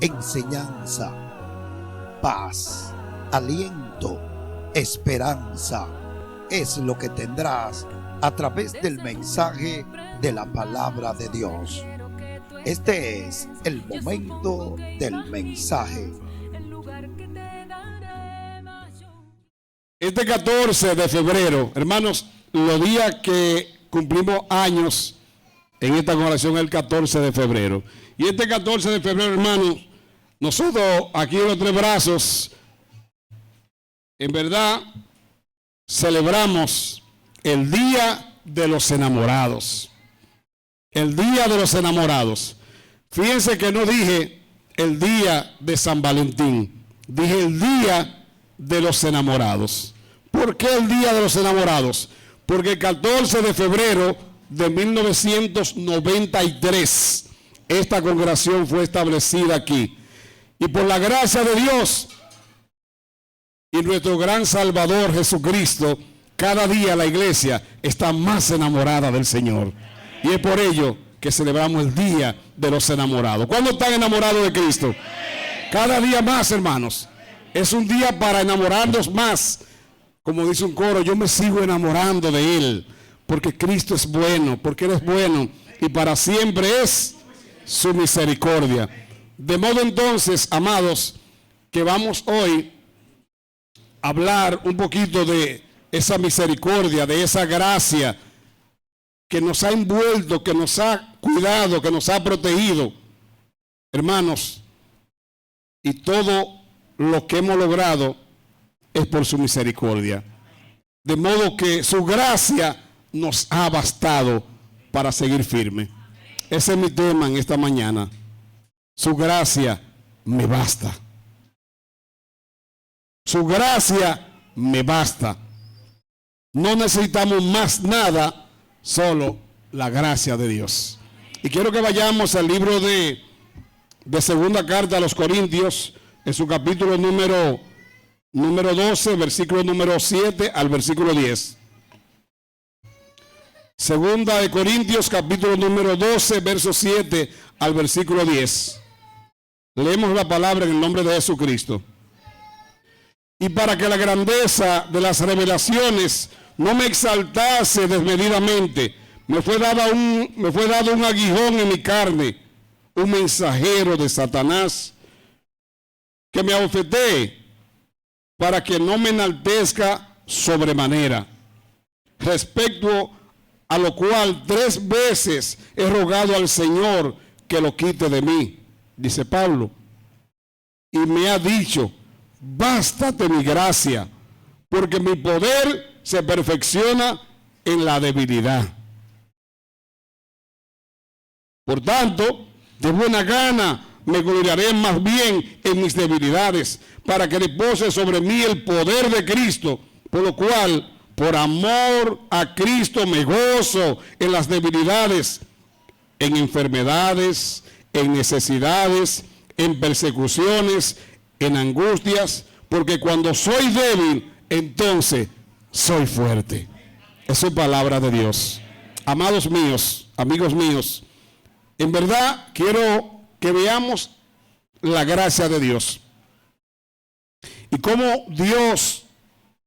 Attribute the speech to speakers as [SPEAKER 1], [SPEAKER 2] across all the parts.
[SPEAKER 1] enseñanza, paz, aliento, esperanza. Es lo que tendrás a través del mensaje de la palabra de Dios. Este es el momento del mensaje.
[SPEAKER 2] Este 14 de febrero, hermanos, los días que cumplimos años en esta congregación el 14 de febrero. Y este 14 de febrero, hermanos, nosotros aquí en los Tres Brazos, en verdad, celebramos el Día de los Enamorados. El Día de los Enamorados. Fíjense que no dije el Día de San Valentín, dije el Día de los Enamorados. ¿Por qué el Día de los Enamorados? Porque el 14 de febrero de 1993, esta congregación fue establecida aquí. Y por la gracia de Dios y nuestro gran Salvador Jesucristo, cada día la iglesia está más enamorada del Señor. Y es por ello que celebramos el Día de los Enamorados. ¿Cuándo están enamorados de Cristo? Cada día más, hermanos. Es un día para enamorarnos más. Como dice un coro, yo me sigo enamorando de Él, porque Cristo es bueno, porque Él es bueno, y para siempre es su misericordia. De modo entonces, amados, que vamos hoy a hablar un poquito de esa misericordia, de esa gracia que nos ha envuelto, que nos ha cuidado, que nos ha protegido. Hermanos, y todo lo que hemos logrado es por su misericordia. De modo que su gracia nos ha bastado para seguir firme. Ese es mi tema en esta mañana. Su gracia me basta. Su gracia me basta. No necesitamos más nada, solo la gracia de Dios. Y quiero que vayamos al libro de segunda carta a los Corintios, en su capítulo número 12, versículo número 7 al versículo 10. Segunda de Corintios, capítulo número 12, verso 7 al versículo 10. Leemos la palabra en el nombre de Jesucristo. Y para que la grandeza de las revelaciones no me exaltase desmedidamente, me fue dado un aguijón en mi carne, un mensajero de Satanás, que me abofetee, para que no me enaltezca sobremanera. Respecto a lo cual 3 veces he rogado al Señor que lo quite de mí, dice Pablo. Y me ha dicho, bástate mi gracia, porque mi poder se perfecciona en la debilidad. Por tanto, de buena gana me gloriaré más bien en mis debilidades, para que repose sobre mí el poder de Cristo, por lo cual, por amor a Cristo, me gozo en las debilidades, en enfermedades, en necesidades, en persecuciones, en angustias, porque cuando soy débil, entonces soy fuerte. Esa es palabra de Dios. Amados míos, amigos míos, en verdad quiero que veamos la gracia de Dios. Y cómo Dios,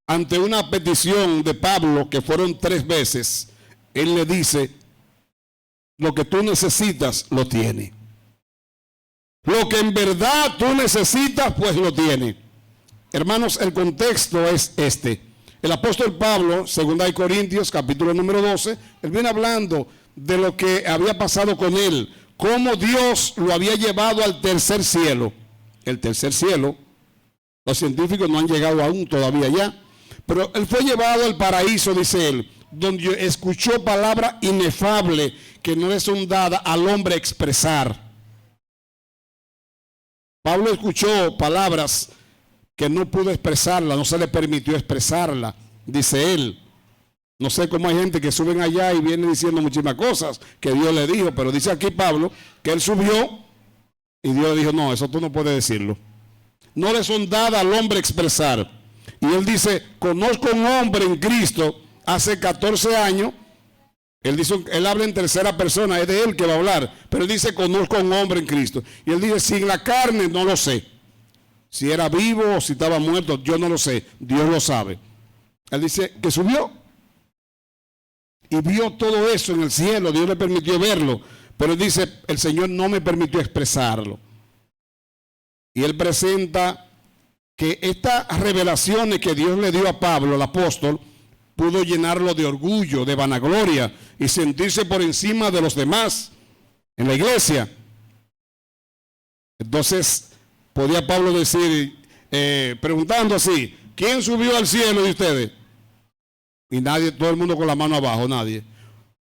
[SPEAKER 2] ante una petición de Pablo, que fueron 3 veces, Él le dice, lo que tú necesitas, lo tiene. Lo que en verdad tú necesitas, pues lo tiene. Hermanos, el contexto es este. El apóstol Pablo, 2 Corintios, capítulo número 12, él viene hablando de lo que había pasado con él, cómo Dios lo había llevado al tercer cielo. El tercer cielo, los científicos no han llegado aún todavía allá, pero él fue llevado al paraíso, dice él, donde escuchó palabra inefable que no le son dadas al hombre expresar. Pablo escuchó palabras que no pudo expresarla, no se le permitió expresarla, dice él. No sé cómo hay gente que suben allá y viene diciendo muchísimas cosas que Dios le dijo, pero dice aquí Pablo que él subió y Dios le dijo, no, eso tú no puedes decirlo. No le son dadas al hombre expresar. Y él dice, conozco un hombre en Cristo hace 14 años, Él dice, él habla en tercera persona, es de él que va a hablar, pero él dice, conozco a un hombre en Cristo. Y él dice, sin la carne no lo sé. Si era vivo o si estaba muerto, yo no lo sé, Dios lo sabe. Él dice que subió y vio todo eso en el cielo, Dios le permitió verlo, pero él dice, el Señor no me permitió expresarlo. Y él presenta que estas revelaciones que Dios le dio a Pablo, el apóstol, pudo llenarlo de orgullo, de vanagloria y sentirse por encima de los demás en la iglesia. Entonces podía Pablo decir, preguntando así, ¿quién subió al cielo de ustedes? Y nadie, todo el mundo con la mano abajo, nadie.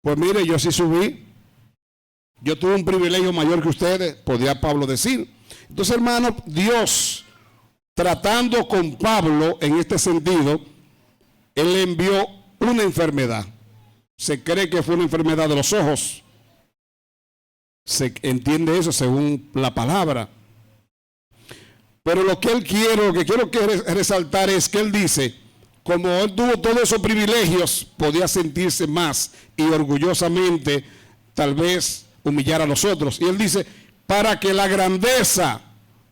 [SPEAKER 2] Pues mire, yo sí subí, yo tuve un privilegio mayor que ustedes, podía Pablo decir. Entonces, hermano, Dios, tratando con Pablo en este sentido, él le envió una enfermedad. Se cree que fue una enfermedad de los ojos. Se entiende eso según la palabra. Pero lo que quiero resaltar es que él dice, como él tuvo todos esos privilegios, podía sentirse más y orgullosamente tal vez humillar a los otros. Y él dice, para que la grandeza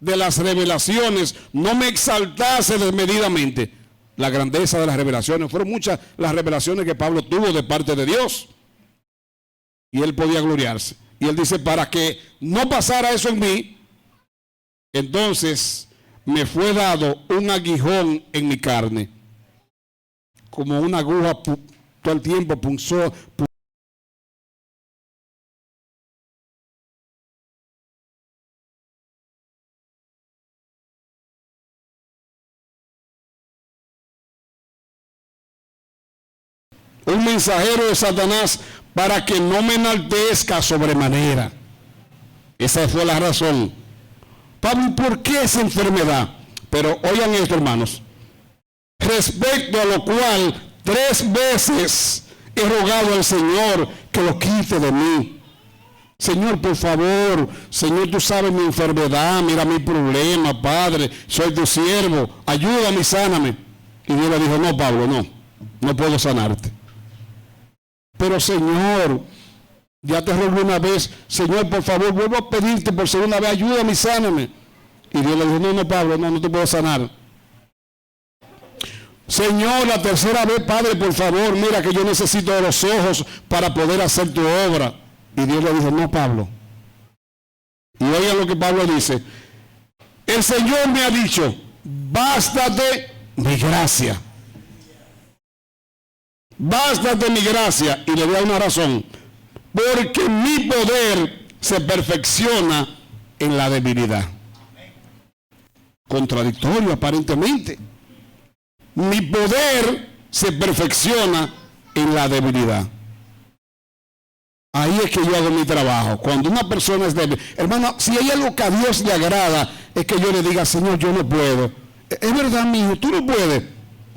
[SPEAKER 2] de las revelaciones no me exaltase desmedidamente. La grandeza de las revelaciones, fueron muchas las revelaciones que Pablo tuvo de parte de Dios. Y él podía gloriarse. Y él dice, para que no pasara eso en mí, entonces me fue dado un aguijón en mi carne. Como una aguja todo el tiempo punzó. Un mensajero de Satanás para que no me enaltezca sobremanera. Esa fue la razón. Pablo, ¿por qué esa enfermedad? Pero oigan esto, hermanos. Respecto a lo cual 3 veces he rogado al Señor que lo quite de mí. Señor, por favor, Señor, tú sabes mi enfermedad, mira mi problema, Padre, soy tu siervo, ayúdame y sáname. Y Dios le dijo, no, Pablo, no puedo sanarte. Pero Señor, ya te rogué una vez, Señor, por favor, vuelvo a pedirte por segunda vez, ayúdame y sáname. Y Dios le dijo, no, Pablo, no te puedo sanar. Señor, la tercera vez, Padre, por favor, mira que yo necesito de los ojos para poder hacer tu obra. Y Dios le dijo, no, Pablo. Y oigan lo que Pablo dice. El Señor me ha dicho, bástate mi gracia. Bástate mi gracia. Y le da una razón. Porque mi poder se perfecciona en la debilidad. Contradictorio aparentemente. Mi poder se perfecciona en la debilidad. Ahí es que yo hago mi trabajo. Cuando una persona es débil, hermano, si hay algo que a Dios le agrada, es que yo le diga, Señor, yo no puedo. Es verdad, mi hijo, tú no puedes.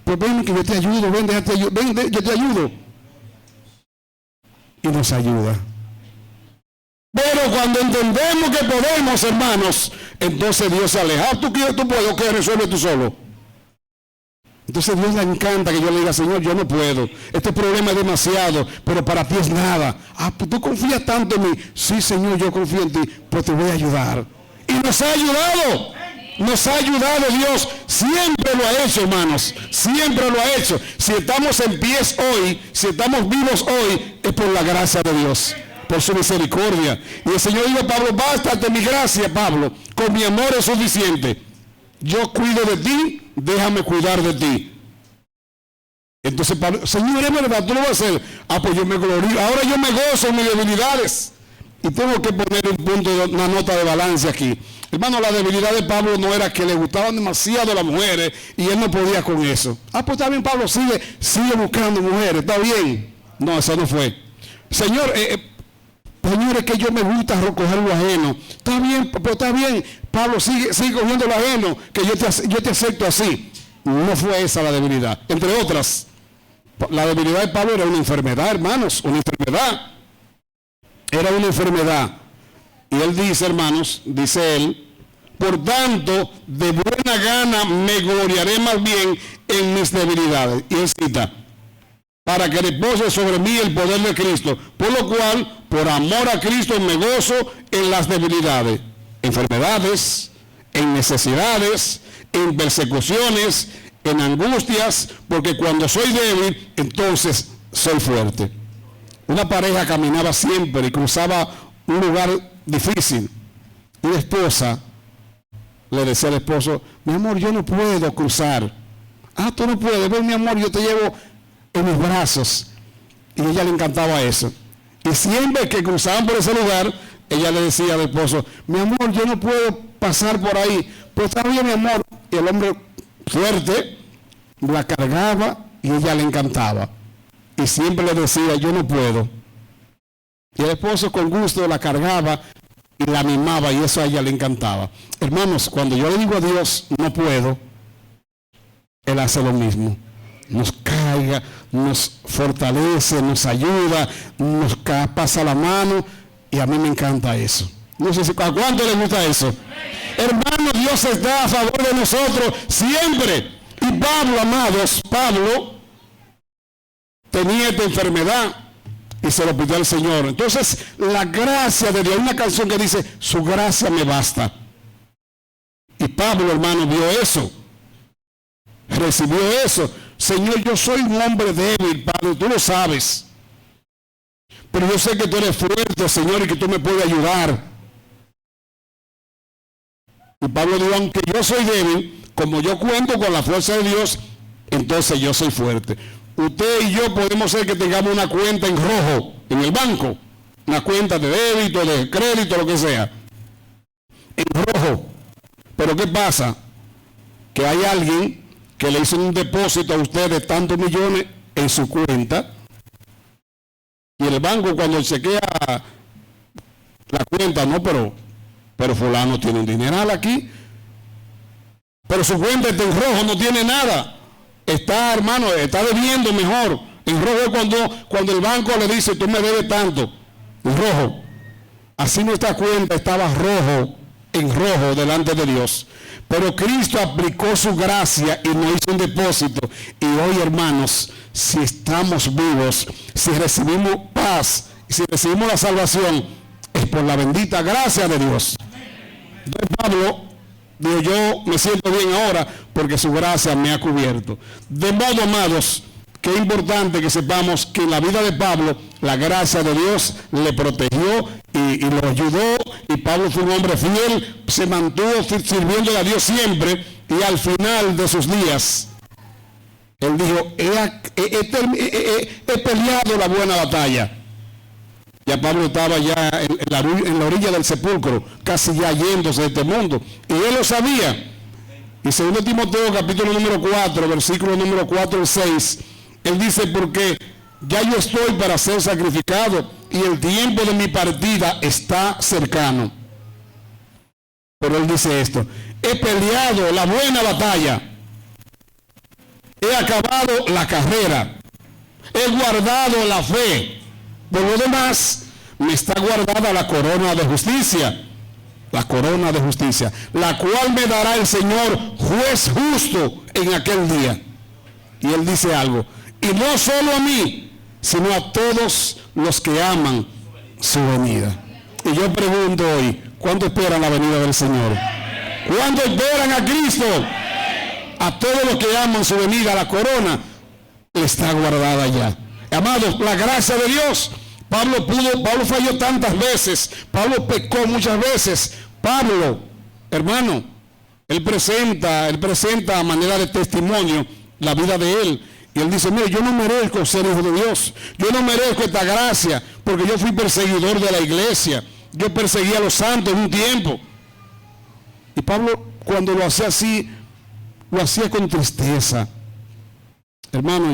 [SPEAKER 2] Pues ven que yo te ayudo, ven, yo te ayudo. Y nos ayuda. Pero cuando entendemos que podemos, hermanos, entonces Dios se aleja. Tú quieres, tú puedes, que resuelve tú solo. Entonces Dios le encanta que yo le diga, Señor, yo no puedo. Este problema es demasiado, pero para ti es nada. Pues tú confías tanto en mí. Sí, Señor, yo confío en ti, pues te voy a ayudar. Y nos ha ayudado. Nos ha ayudado Dios. Siempre lo ha hecho, hermanos. Siempre lo ha hecho. Si estamos en pies hoy, si estamos vivos hoy, es por la gracia de Dios, por su misericordia. Y el Señor dijo a Pablo, bástate mi gracia, Pablo. Con mi amor es suficiente. Yo cuido de ti, déjame cuidar de ti. Entonces Pablo, Señor, es verdad, tú lo vas a hacer. Pues yo me glorío. Ahora yo me gozo en mis debilidades. Y tengo que poner un punto, una nota de balance aquí. Hermano, la debilidad de Pablo no era que le gustaban demasiado las mujeres y él no podía con eso. Pues está bien, Pablo, sigue buscando mujeres, está bien. No, eso no fue. Señor, Señor, es que yo me gusta recoger lo ajeno. Está bien, pero está bien. Pablo, sigue cogiendo lo ajeno, que yo te acepto así. No fue esa la debilidad. Entre otras, la debilidad de Pablo era una enfermedad, hermanos, una enfermedad. Era una enfermedad. Y él dice, hermanos, dice él, por tanto, de buena gana me gloriaré más bien en mis debilidades. Y él cita, para que repose sobre mí el poder de Cristo, por lo cual, por amor a Cristo, me gozo en las debilidades, enfermedades, en necesidades, en persecuciones, en angustias, porque cuando soy débil, entonces soy fuerte. Una pareja caminaba siempre y cruzaba un lugar difícil, y la esposa le decía al esposo: mi amor, yo no puedo cruzar. Ah, tú no puedes. Ven, mi amor, yo te llevo en mis brazos. Y a ella le encantaba eso. Y siempre que cruzaban por ese lugar, ella le decía al esposo: mi amor, yo no puedo pasar por ahí. Pero está bien, mi amor. Y el hombre fuerte la cargaba y a ella le encantaba. Y siempre le decía: yo no puedo. Y el esposo con gusto la cargaba y la mimaba, y eso a ella le encantaba. Hermanos, cuando yo le digo a Dios no puedo, Él hace lo mismo. Nos carga, nos fortalece, nos ayuda, nos pasa la mano, y a mí me encanta eso. No sé si a cuánto le gusta eso. Hermanos, Dios está a favor de nosotros siempre. Y Pablo, amados, Pablo tenía esta enfermedad y se lo pidió al Señor. Entonces, la gracia de Dios, hay una canción que dice: su gracia me basta. Y Pablo, hermano, vio eso, recibió eso. Señor, yo soy un hombre débil, Padre, tú lo sabes, pero yo sé que tú eres fuerte, Señor, y que tú me puedes ayudar. Y Pablo dijo: aunque yo soy débil, como yo cuento con la fuerza de Dios, entonces yo soy fuerte. Usted y yo podemos ser que tengamos una cuenta en rojo en el banco, una cuenta de débito, de crédito, lo que sea, en rojo. Pero ¿qué pasa? Que hay alguien que le hizo un depósito a usted de tantos millones en su cuenta, y el banco, cuando chequea la cuenta, no, pero fulano tiene un dineral aquí, pero su cuenta está en rojo, no tiene nada. Está, hermano, está debiendo mejor. En rojo es cuando el banco le dice: tú me debes tanto. En rojo. Así nuestra cuenta estaba en rojo delante de Dios. Pero Cristo aplicó su gracia y nos hizo un depósito. Y hoy, hermanos, si estamos vivos, si recibimos paz, si recibimos la salvación, es por la bendita gracia de Dios. Entonces Pablo digo: yo me siento bien ahora porque su gracia me ha cubierto. De modo, amados, que es importante que sepamos que en la vida de Pablo la gracia de Dios le protegió y lo ayudó, y Pablo fue un hombre fiel, se mantuvo sirviendo a Dios siempre, y al final de sus días él dijo: he peleado la buena batalla. Ya Pablo estaba ya en la orilla del sepulcro, casi ya yéndose de este mundo. Y él lo sabía. Y 2 Timoteo capítulo número 4, versículo número 4 al 6, él dice: porque ya yo estoy para ser sacrificado y el tiempo de mi partida está cercano. Pero él dice esto: he peleado la buena batalla, he acabado la carrera, he guardado la fe. Por lo demás, me está guardada la corona de justicia, la cual me dará el Señor, juez justo, en aquel día. Y él dice algo: y no solo a mí, sino a todos los que aman su venida. Y yo pregunto hoy: ¿cuándo esperan la venida del Señor? ¿Cuándo esperan a Cristo? A todos los que aman su venida, la corona está guardada ya. Amados, la gracia de Dios. Pablo falló tantas veces, Pablo pecó muchas veces. Pablo, hermano, él presenta a manera de testimonio la vida de él. Y él dice: mire, yo no merezco ser hijo de Dios, yo no merezco esta gracia, porque yo fui perseguidor de la iglesia, yo perseguí a los santos en un tiempo. Y Pablo, cuando lo hacía así, lo hacía con tristeza. Hermano,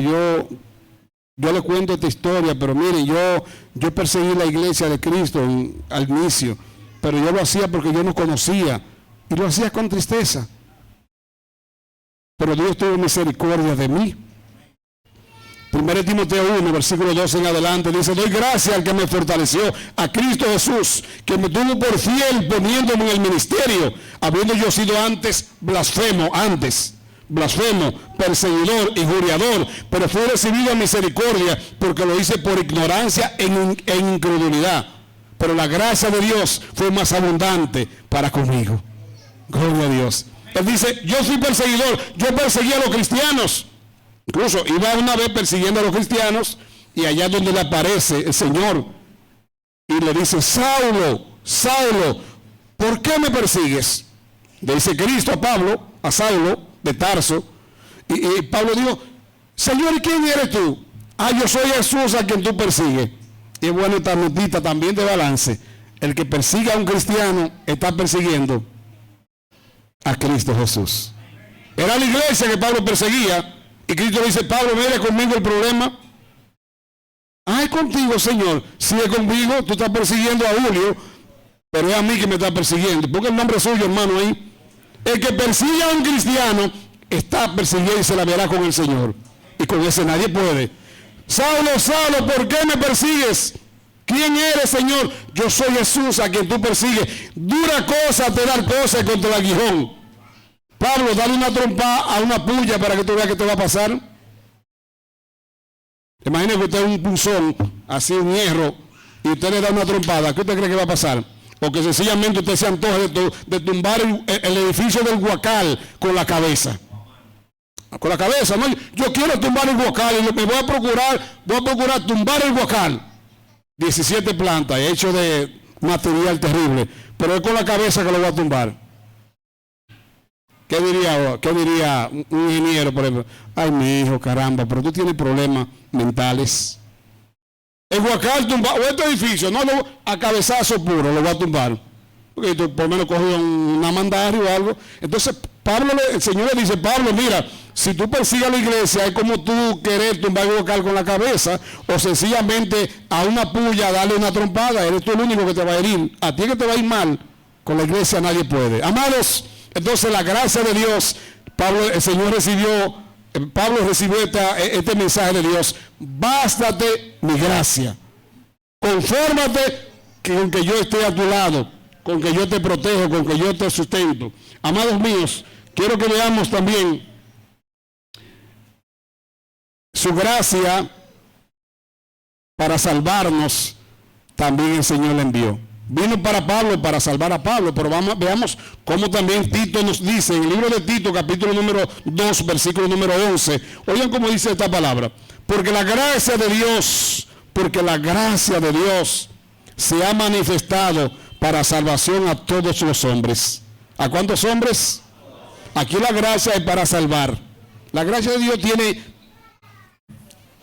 [SPEAKER 2] yo le cuento esta historia, pero miren, yo perseguí la iglesia de Cristo al inicio, pero yo lo hacía porque yo no conocía, y lo hacía con tristeza. Pero Dios tuvo misericordia de mí. 1 Timoteo 1, versículo 12 en adelante, dice: doy gracias al que me fortaleció, a Cristo Jesús, que me tuvo por fiel poniéndome en el ministerio, habiendo yo sido antes blasfemo, blasfemo, perseguidor, injuriador, pero fui recibido en misericordia porque lo hice por ignorancia e incredulidad. Pero la gracia de Dios fue más abundante para conmigo. Gloria a Dios. Él dice, yo fui perseguidor, yo perseguía a los cristianos. Incluso iba una vez persiguiendo a los cristianos y allá donde le aparece el Señor y le dice, Saulo, Saulo, ¿por qué me persigues? Le dice Cristo a Pablo, a Saulo de Tarso, y Pablo dijo, Señor, ¿y quién eres tú? Ah, yo soy Jesús a quien tú persigues. Y es bueno esta notita también de balance. El que persigue a un cristiano está persiguiendo a Cristo Jesús. Era la iglesia que Pablo perseguía, y Cristo le dice, Pablo, mire conmigo el problema. Ay, contigo, Señor, sigue conmigo, tú estás persiguiendo a Julio, pero es a mí que me está persiguiendo. Ponga el nombre suyo, hermano, ahí. El que persigue a un cristiano está persiguiendo y se la verá con el Señor. Y con ese nadie puede. Saulo, Saulo, ¿por qué me persigues? ¿Quién eres, Señor? Yo soy Jesús a quien tú persigues. Dura cosa te dar cosas contra el aguijón. Pablo, dale una trompa a una puya para que tú veas qué te va a pasar. Imagínese que usted es un punzón, así un hierro, y usted le da una trompada. ¿Qué usted cree que va a pasar? O que sencillamente usted se antoja de tumbar el edificio del Huacal con la cabeza. Con la cabeza, ¿no? Yo quiero tumbar el Huacal y me voy a procurar tumbar el Huacal. 17 plantas, hecho de material terrible, pero es con la cabeza que lo voy a tumbar. ¿Qué diría un ingeniero, por ejemplo? Ay, mi hijo, caramba, pero tú tienes problemas mentales. El Huacal tumba, o este edificio, no, a cabezazo puro lo va a tumbar. Porque tú por lo menos coges una mandaria o algo. Entonces, el Señor le dice, Pablo, mira, si tú persigues a la iglesia, es como tú querer tumbar el Huacal con la cabeza, o sencillamente a una puya darle una trompada, eres tú el único que te va a herir. A ti que te va a ir mal, con la iglesia nadie puede. Amados, entonces la gracia de Dios, Pablo recibió este mensaje de Dios, bástate mi gracia, confórmate con que yo esté a tu lado, con que yo te protejo, con que yo te sustento. Amados míos, quiero que veamos también su gracia para salvarnos, también el Señor le envió. Vino para Pablo, para salvar a Pablo, pero veamos cómo también Tito nos dice, en el libro de Tito, capítulo número 2, versículo número 11, oigan cómo dice esta palabra, porque la gracia de Dios se ha manifestado para salvación a todos los hombres. ¿A cuántos hombres? Aquí la gracia es para salvar. La gracia de Dios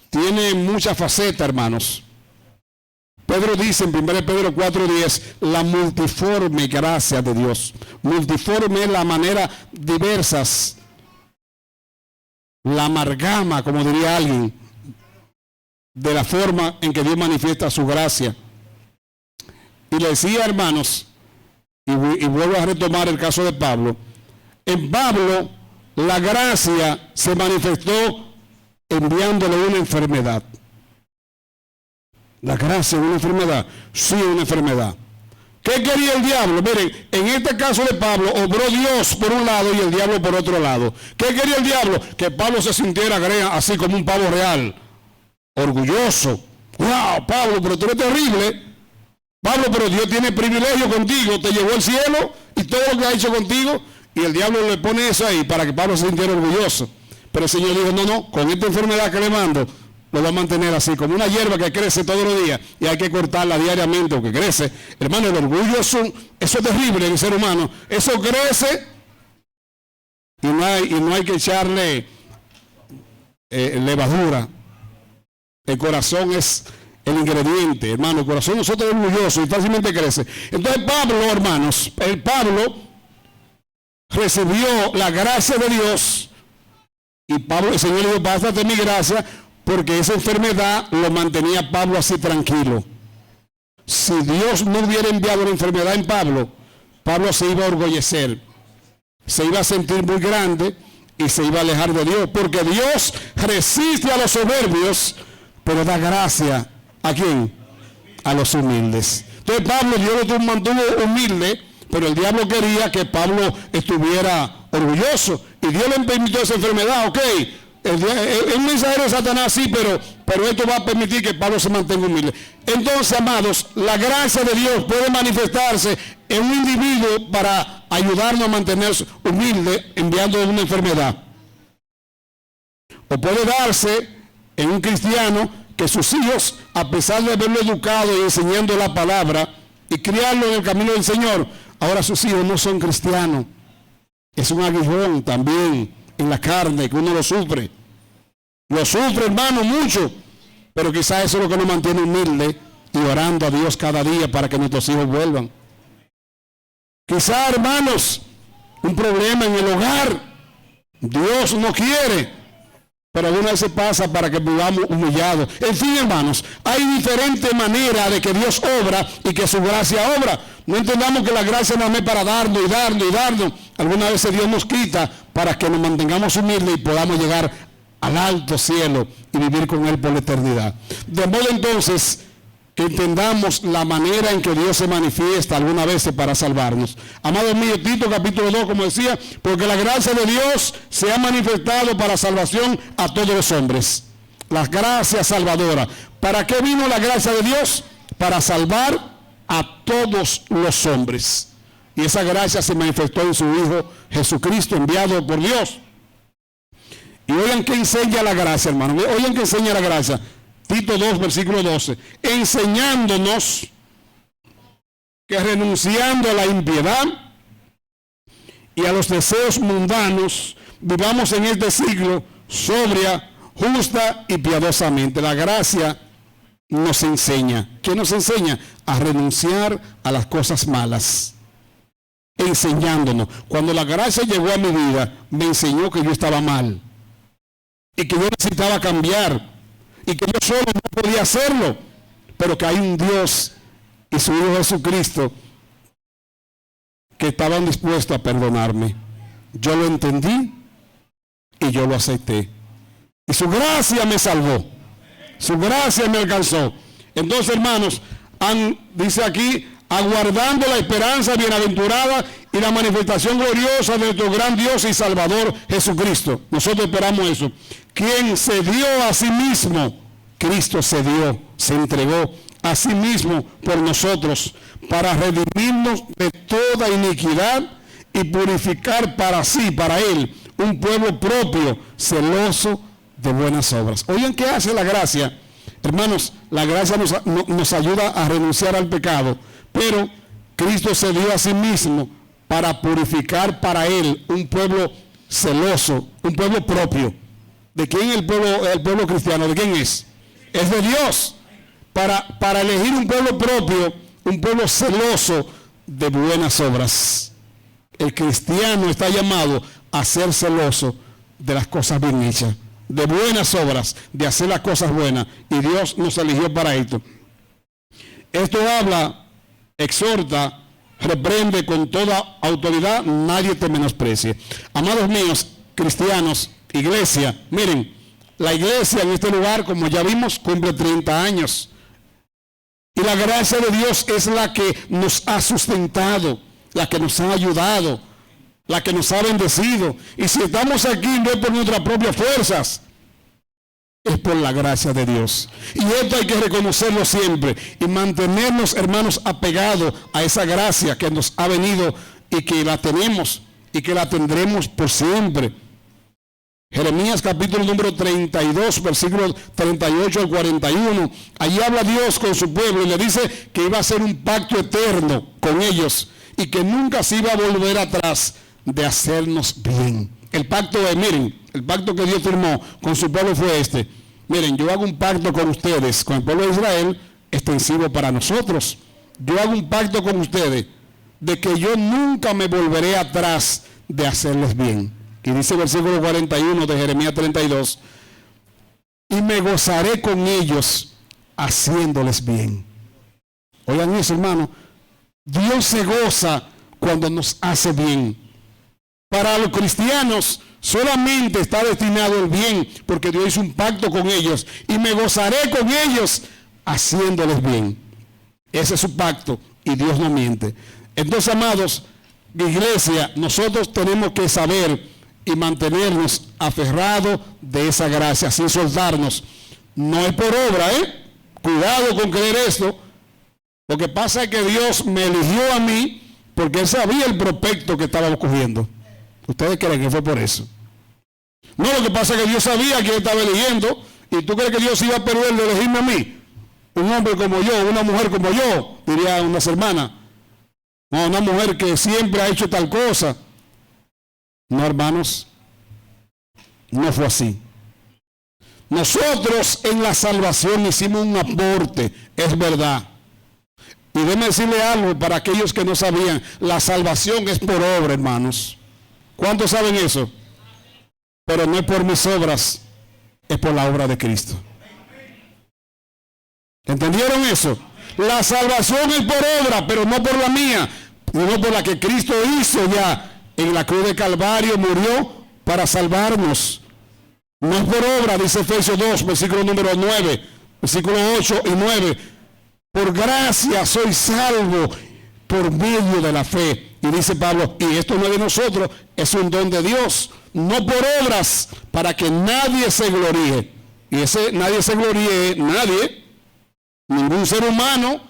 [SPEAKER 2] tiene muchas facetas, hermanos. Pedro dice en 1 Pedro 4:10, la multiforme gracia de Dios. Multiforme es la manera diversas, la amalgama, como diría alguien, de la forma en que Dios manifiesta su gracia. Y le decía, hermanos, y vuelvo a retomar el caso de Pablo, en Pablo la gracia se manifestó enviándole una enfermedad. La gracia es una enfermedad, sí, una enfermedad. ¿Qué quería el diablo? Miren, en este caso de Pablo, obró Dios por un lado y el diablo por otro lado. ¿Qué quería el diablo? Que Pablo se sintiera así como un pavo real, orgulloso. ¡Wow, Pablo, pero tú eres terrible! Pablo, pero Dios tiene privilegio contigo, te llevó al cielo y todo lo que ha hecho contigo, y el diablo le pone eso ahí para que Pablo se sintiera orgulloso. Pero el Señor dijo, no, con esta enfermedad que le mando, lo va a mantener así, como una hierba que crece todos los días y hay que cortarla diariamente porque crece. Hermano, el orgullo eso es terrible en el ser humano. Eso crece y no hay que echarle levadura. El corazón es el ingrediente, hermano. El corazón de nosotros es orgulloso y fácilmente crece. Entonces Pablo, hermanos, Pablo recibió la gracia de Dios y Pablo, el Señor le dijo, bástate mi gracia, porque esa enfermedad lo mantenía Pablo así tranquilo. Si Dios no hubiera enviado la enfermedad en Pablo, Pablo se iba a orgullecer, se iba a sentir muy grande y se iba a alejar de Dios, porque Dios resiste a los soberbios, pero da gracia ¿a quién? A los humildes. Entonces Pablo, Dios lo mantuvo humilde, pero el diablo quería que Pablo estuviera orgulloso. y Dios le permitió esa enfermedad, ok, es un mensajero de Satanás, sí, pero esto va a permitir que Pablo se mantenga humilde. Entonces, amados, la gracia de Dios puede manifestarse en un individuo para ayudarnos a mantenerse humilde enviando una enfermedad. O puede darse en un cristiano que sus hijos, a pesar de haberlo educado y enseñando la palabra y criarlo en el camino del Señor, ahora sus hijos no son cristianos. Es un aguijón también en la carne que uno lo sufre. Lo sufre, hermano, mucho. Pero quizás eso es lo que nos mantiene humilde y orando a Dios cada día para que nuestros hijos vuelvan. Quizás, hermanos, un problema en el hogar. Dios no quiere. Pero alguna vez se pasa para que vivamos humillados. En fin, hermanos, hay diferentes maneras de que Dios obra y que su gracia obra. No entendamos que la gracia no es para darnos y darnos y darnos. Algunas veces Dios nos quita para que nos mantengamos humildes y podamos llegar al alto cielo y vivir con Él por la eternidad. De modo entonces que entendamos la manera en que Dios se manifiesta algunas veces para salvarnos. Amados míos, Tito capítulo 2, como decía, porque la gracia de Dios se ha manifestado para salvación a todos los hombres. La gracia salvadora. ¿Para qué vino la gracia de Dios? Para salvar a todos los hombres. Y esa gracia se manifestó en su Hijo Jesucristo, enviado por Dios. Y oigan que enseña la gracia, hermano. Oigan que enseña la gracia. Tito 2, versículo 12. Enseñándonos que renunciando a la impiedad y a los deseos mundanos, vivamos en este siglo sobria, justa y piadosamente. La gracia nos enseña. ¿Qué nos enseña? A renunciar a las cosas malas. Enseñándonos. Cuando la gracia llegó a mi vida, me enseñó que yo estaba mal y que yo necesitaba cambiar y que yo solo no podía hacerlo, pero que hay un Dios y su Hijo Jesucristo que estaban dispuestos a perdonarme. Yo lo entendí y yo lo acepté. Y su gracia me salvó. Su gracia me alcanzó. Entonces, hermanos, dice aquí, aguardando la esperanza bienaventurada y la manifestación gloriosa de nuestro gran Dios y Salvador Jesucristo. Nosotros esperamos eso. Quien se dio a sí mismo, Cristo se dio, se entregó a sí mismo por nosotros, para redimirnos de toda iniquidad y purificar para sí, para Él, un pueblo propio, celoso de buenas obras. Oigan, ¿qué hace la gracia? Hermanos, la gracia nos ayuda a renunciar al pecado, pero Cristo se dio a sí mismo para purificar para Él un pueblo celoso, un pueblo propio. ¿De quién el pueblo cristiano? ¿De quién es? Es de Dios. Para elegir un pueblo propio, un pueblo celoso de buenas obras. El cristiano está llamado a ser celoso de las cosas bien hechas, de buenas obras, de hacer las cosas buenas. Y Dios nos eligió para esto. Esto habla, exhorta, reprende con toda autoridad, nadie te menosprecie. Amados míos, cristianos, iglesia, miren, la iglesia en este lugar, como ya vimos, cumple 30 años. Y la gracia de Dios es la que nos ha sustentado, la que nos ha ayudado, la que nos ha bendecido. Y si estamos aquí no es por nuestras propias fuerzas, es por la gracia de Dios. Y esto hay que reconocerlo siempre y mantenernos, hermanos, apegados a esa gracia que nos ha venido y que la tenemos y que la tendremos por siempre. Jeremías capítulo número 32, versículos 38 al 41. Allí habla Dios con su pueblo y le dice que iba a hacer un pacto eterno con ellos y que nunca se iba a volver atrás de hacernos bien. El pacto miren, el pacto que Dios firmó con su pueblo fue este. Miren, yo hago un pacto con ustedes, con el pueblo de Israel, extensivo para nosotros. Yo hago un pacto con ustedes de que yo nunca me volveré atrás de hacerles bien. Y dice el versículo 41 de Jeremías 32, y me gozaré con ellos haciéndoles bien. Oigan eso, hermano, Dios se goza cuando nos hace bien. Para los cristianos solamente está destinado el bien, porque Dios hizo un pacto con ellos, y me gozaré con ellos haciéndoles bien. Ese es su pacto, y Dios no miente. Entonces, amados, iglesia, nosotros tenemos que saber y mantenernos aferrados de esa gracia, sin soltarnos. No es por obra, Cuidado con creer esto. Lo que pasa es que Dios me eligió a mí porque Él sabía el prospecto que estábamos cogiendo. ¿Ustedes creen que fue por eso? No, lo que pasa es que Dios sabía que Él estaba eligiendo. ¿Y tú crees que Dios iba a perder de elegirme a mí? Un hombre como yo, una mujer como yo, diría unas hermanas. No, una mujer que siempre ha hecho tal cosa. No, hermanos, no fue así. Nosotros en la salvación hicimos un aporte, es verdad. Y déjeme decirle algo para aquellos que no sabían, la salvación es por obra, hermanos. ¿Cuántos saben eso? Pero no es por mis obras, es por la obra de Cristo. ¿Entendieron eso? La salvación es por obra, pero no por la mía, sino por la que Cristo hizo ya en la cruz de Calvario, murió para salvarnos. No es por obra, dice Efesios 2, versículo número 9, versículo 8 y 9. Por gracia soy salvo por medio de la fe. Y dice Pablo, y esto no es de nosotros, es un don de Dios, no por obras, para que nadie se gloríe. Y ese nadie se gloríe, nadie, ningún ser humano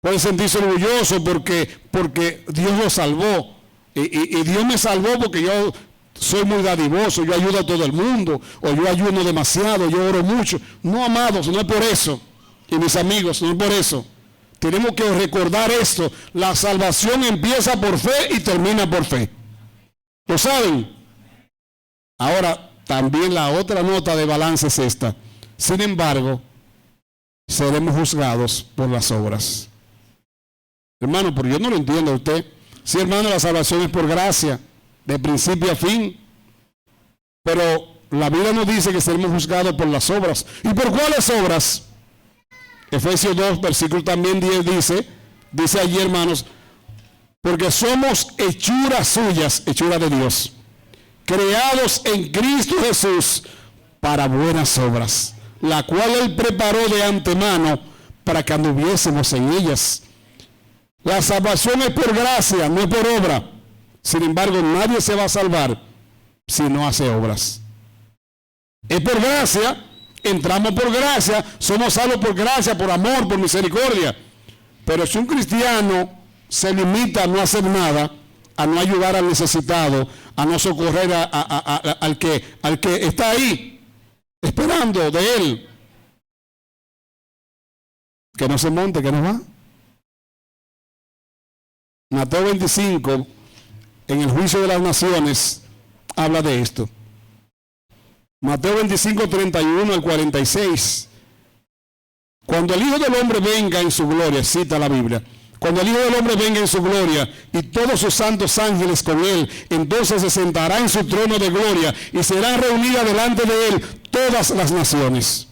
[SPEAKER 2] puede sentirse orgulloso porque Dios lo salvó. Y Dios me salvó porque yo soy muy dadivoso, yo ayudo a todo el mundo, o yo ayuno demasiado, yo oro mucho. No, amados, no es por eso. Y mis amigos, no es por eso. Tenemos que recordar esto. La salvación empieza por fe y termina por fe. ¿Lo saben? Ahora, también la otra nota de balance es esta. Sin embargo, seremos juzgados por las obras. Hermano, pero yo no lo entiendo a usted. Sí, hermano, la salvación es por gracia, de principio a fin. Pero la Biblia nos dice que seremos juzgados por las obras. ¿Y por cuáles obras? Efesios 2, versículo también 10 dice allí, hermanos, porque somos hechuras suyas, hechuras de Dios, creados en Cristo Jesús para buenas obras, la cual Él preparó de antemano para que anduviésemos en ellas. La salvación es por gracia, no es por obra. Sin embargo, nadie se va a salvar si no hace obras. Es por gracia. Entramos por gracia, somos salvos por gracia, por amor, por misericordia. Pero si un cristiano se limita a no hacer nada, a no ayudar al necesitado, a no socorrer al que está ahí, esperando de él, que no se monte, que no va. Mateo 25, en el juicio de las naciones, habla de esto. Mateo 25, 31 al 46. Cuando el Hijo del Hombre venga en su gloria, cita la Biblia, cuando el Hijo del Hombre venga en su gloria y todos sus santos ángeles con él, entonces se sentará en su trono de gloria y serán reunidas delante de él todas las naciones.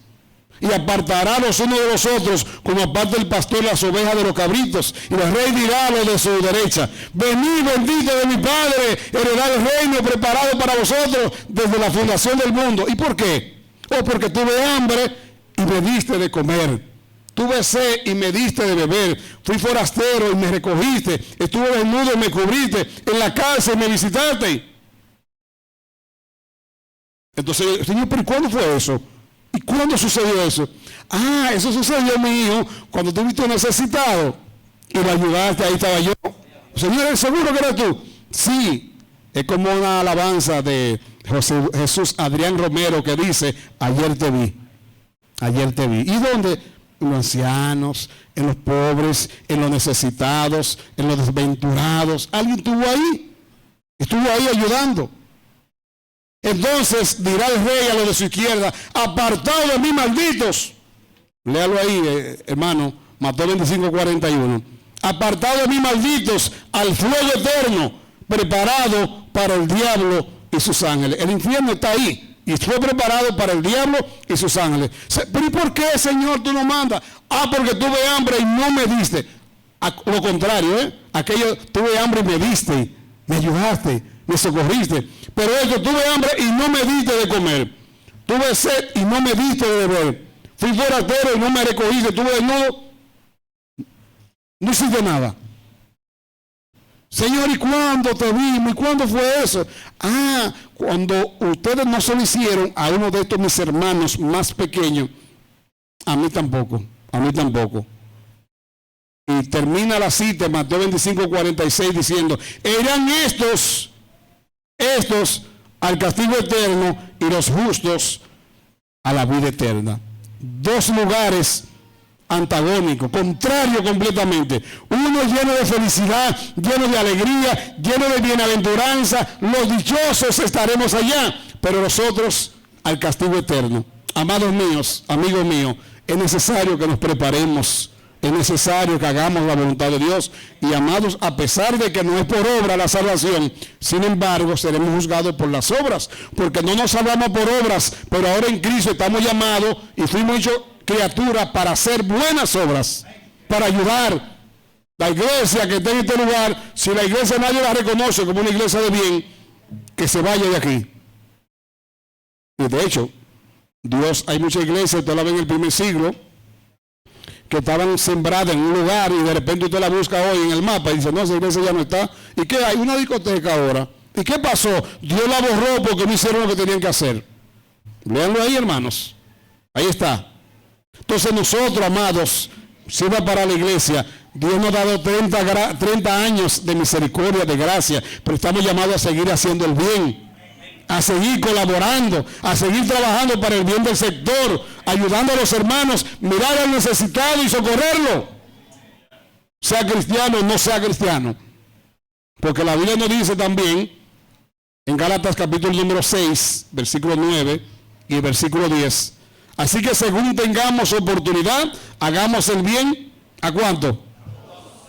[SPEAKER 2] Y apartará los unos de los otros, como aparta el pastor las ovejas de los cabritos. Y el rey dirá a los de su derecha: venid, bendito de mi Padre, heredad el reino preparado para vosotros desde la fundación del mundo. ¿Y por qué? Oh, porque tuve hambre y me diste de comer. Tuve sed y me diste de beber. Fui forastero y me recogiste. Estuve desnudo y me cubriste. En la cárcel me visitaste. Entonces, Señor, ¿pero cuándo fue eso? ¿Y cuándo sucedió eso? Ah, eso sucedió, mi hijo, cuando tú viste necesitado y lo ayudaste, ahí estaba yo. Señor, ¿seguro que eres tú? Sí, es como una alabanza de Jesús Adrián Romero que dice: ayer te vi, ayer te vi. ¿Y dónde? En los ancianos, en los pobres, en los necesitados, en los desventurados. Alguien estuvo ahí ayudando. Entonces dirá el rey a los de su izquierda: apartados de mí, malditos. Léalo ahí, hermano, Mateo 25, 41. Apartados de mí, malditos, al fuego eterno, preparado para el diablo y sus ángeles. El infierno está ahí y fue preparado para el diablo y sus ángeles. Pero ¿y por qué, Señor, tú no mandas? Ah, porque tuve hambre y no me diste. Lo contrario, aquello, tuve hambre y me diste, me ayudaste, me socorriste. Pero esto, tuve hambre y no me diste de comer. Tuve sed y no me diste de beber. Fui forastero y no me recogiste. Tuve desnudo, no hiciste nada. Señor, ¿y cuándo te vimos? ¿Y cuándo fue eso? Cuando ustedes no se lo hicieron a uno de estos mis hermanos más pequeños, a mí tampoco. Y termina la cita en Mateo 25:46 diciendo, irán estos al castigo eterno y los justos a la vida eterna. Dos lugares antagónicos, contrarios completamente. Uno lleno de felicidad, lleno de alegría, lleno de bienaventuranza. Los dichosos estaremos allá, pero los otros al castigo eterno. Amados míos, amigos míos, es necesario que nos preparemos. Es necesario que hagamos la voluntad de Dios. Y amados, a pesar de que no es por obra la salvación, sin embargo, seremos juzgados por las obras. Porque no nos salvamos por obras, pero ahora en Cristo estamos llamados y fuimos hechos criaturas para hacer buenas obras, para ayudar. La iglesia que está en este lugar, si la iglesia nadie la reconoce como una iglesia de bien, que se vaya de aquí. Y de hecho, Dios, hay muchas iglesias, usted la ve en el primer siglo, que estaban sembradas en un lugar y de repente usted la busca hoy en el mapa y dice, no, esa iglesia ya no está. ¿Y qué hay? Una discoteca ahora. ¿Y qué pasó? Dios la borró porque no hicieron lo que tenían que hacer. Léanlo ahí, hermanos. Ahí está. Entonces nosotros, amados, sirva para la iglesia. Dios nos ha dado 30 años de misericordia, de gracia, pero estamos llamados a seguir haciendo el bien, a seguir colaborando, a seguir trabajando para el bien del sector, ayudando a los hermanos, mirar al necesitado y socorrerlo. Sea cristiano o no sea cristiano. Porque la Biblia nos dice también, en Gálatas capítulo número 6, versículo 9 y versículo 10, así que según tengamos oportunidad, hagamos el bien, ¿a cuánto?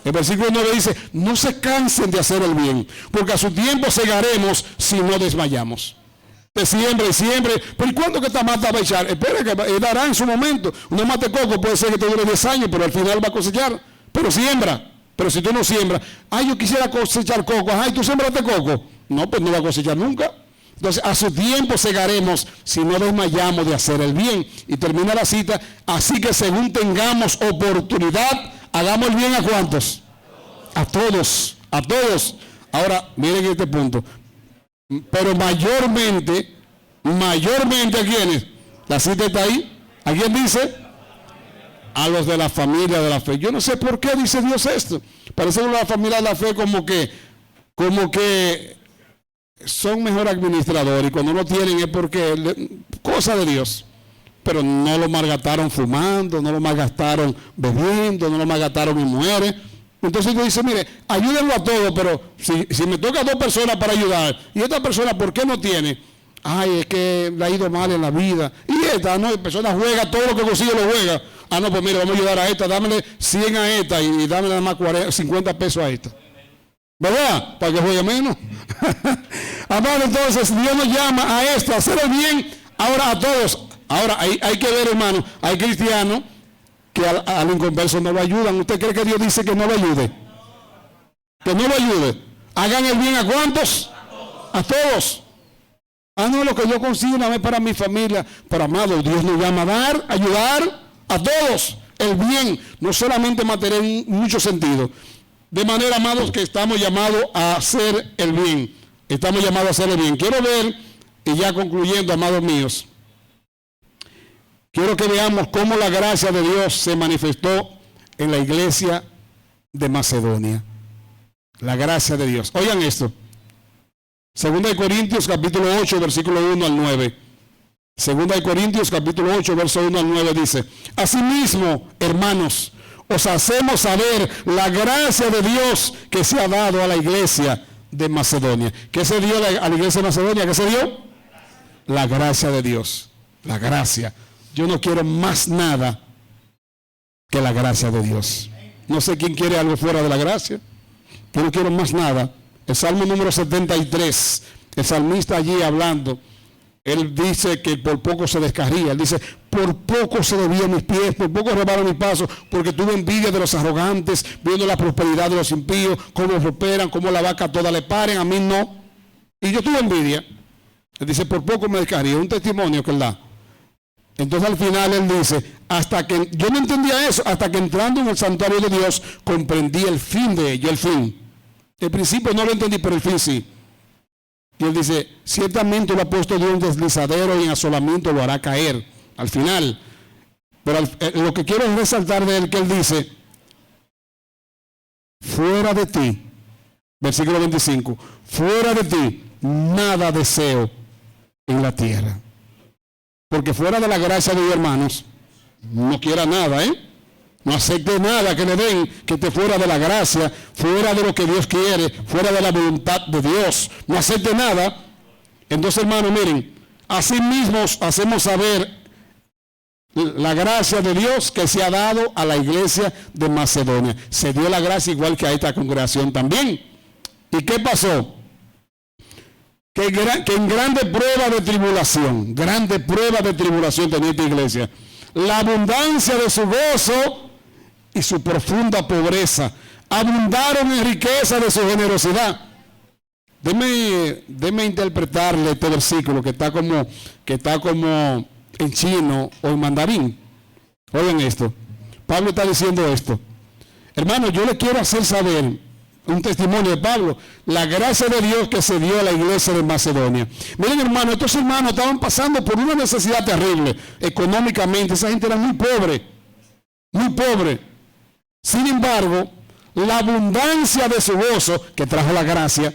[SPEAKER 2] El versículo 9 dice, no se cansen de hacer el bien, porque a su tiempo segaremos si no desmayamos. De siempre, pero ¿y cuándo que esta mata va a echar? Espera que dará en su momento. Una mata de coco puede ser que te dure 10 años, pero al final va a cosechar. Pero siembra. Pero si tú no siembras, yo quisiera cosechar coco. ¿Y tú sembraste coco? No, pues no va a cosechar nunca. Entonces, a su tiempo segaremos si no desmayamos de hacer el bien. Y termina la cita, así que según tengamos oportunidad, hagamos el bien ¿a cuántos? A todos, a todos. Ahora, miren este punto. Pero mayormente, ¿a quiénes? La cita está ahí. ¿A quién dice? A los de la familia de la fe. Yo no sé por qué dice Dios esto. Parece que la familia de la fe como que son mejor administradores y cuando no tienen es porque cosa de Dios. Pero no lo malgastaron fumando, no lo malgastaron bebiendo, no lo malgastaron en mujeres. Entonces Dios dice, mire, ayúdenlo a todos, pero si me toca 2 personas para ayudar, y esta persona, ¿por qué no tiene? Es que le ha ido mal en la vida. Y esta, la persona juega, todo lo que consigue lo juega. No, pues mire, vamos a ayudar a esta, dámele 100 a esta y dámele nada más 50 pesos a esta. ¿Verdad? Para que juegue menos. Amado, entonces, Dios nos llama a esto, a hacer el bien, ahora a todos. Ahora, hay que ver, hermano, hay cristianos que al inconverso no lo ayudan. ¿Usted cree que Dios dice que no lo ayude? Que no lo ayude. Hagan el bien ¿a cuántos? A todos. No, lo que yo consigo una vez para mi familia. Pero, amado, Dios nos llama a dar, ayudar a todos. El bien, no solamente material en muchos sentidos. De manera, amados, que estamos llamados a hacer el bien. Estamos llamados a hacer el bien. Quiero ver, y ya concluyendo, amados míos, quiero que veamos cómo la gracia de Dios se manifestó en la iglesia de Macedonia. La gracia de Dios. Oigan esto. 2 Corintios capítulo 8, versículo 1 al 9. 2 Corintios capítulo 8, verso 1 al 9 dice, asimismo, hermanos, os hacemos saber la gracia de Dios que se ha dado a la iglesia de Macedonia. ¿Qué se dio a la iglesia de Macedonia? ¿Qué se dio? La gracia de Dios. La gracia. Yo no quiero más nada que la gracia de Dios. No sé quién quiere algo fuera de la gracia. Yo no quiero más nada. El Salmo número 73, el salmista allí hablando, él dice que por poco se descarría. Él dice, por poco se desvían mis pies, por poco rebaron mis pasos, porque tuve envidia de los arrogantes, viendo la prosperidad de los impíos, cómo prosperan, cómo la vaca toda le paren, a mí no. Y yo tuve envidia. Él dice, por poco me descarría. Un testimonio que él da. Entonces al final él dice, hasta que yo no entendía eso, hasta que entrando en el santuario de Dios comprendí el fin de ello, el fin. El principio no lo entendí, pero el fin sí. Y él dice, ciertamente lo ha puesto Dios en deslizadero y en asolamiento lo hará caer al final. Pero lo que quiero es resaltar de él que él dice, fuera de ti, versículo 25, fuera de ti nada deseo en la tierra. Porque fuera de la gracia de Dios, hermanos, no quiera nada, no acepte nada que le den que esté fuera de la gracia, fuera de lo que Dios quiere, fuera de la voluntad de Dios. No acepte nada. Entonces, hermanos, miren, así mismo hacemos saber la gracia de Dios que se ha dado a la iglesia de Macedonia. Se dio la gracia igual que a esta congregación también. ¿Y qué pasó? Que en grande prueba de tribulación tenía esta iglesia. La abundancia de su gozo y su profunda pobreza abundaron en riqueza de su generosidad. Déme interpretarle este versículo que está como en chino o en mandarín. Oigan esto. Pablo está diciendo esto. Hermano, yo le quiero hacer saber un testimonio de Pablo, la gracia de Dios que se dio a la iglesia de Macedonia. Miren, hermano, estos hermanos estaban pasando por una necesidad terrible económicamente. Esa gente era muy pobre, muy pobre. Sin embargo, la abundancia de su gozo, que trajo la gracia,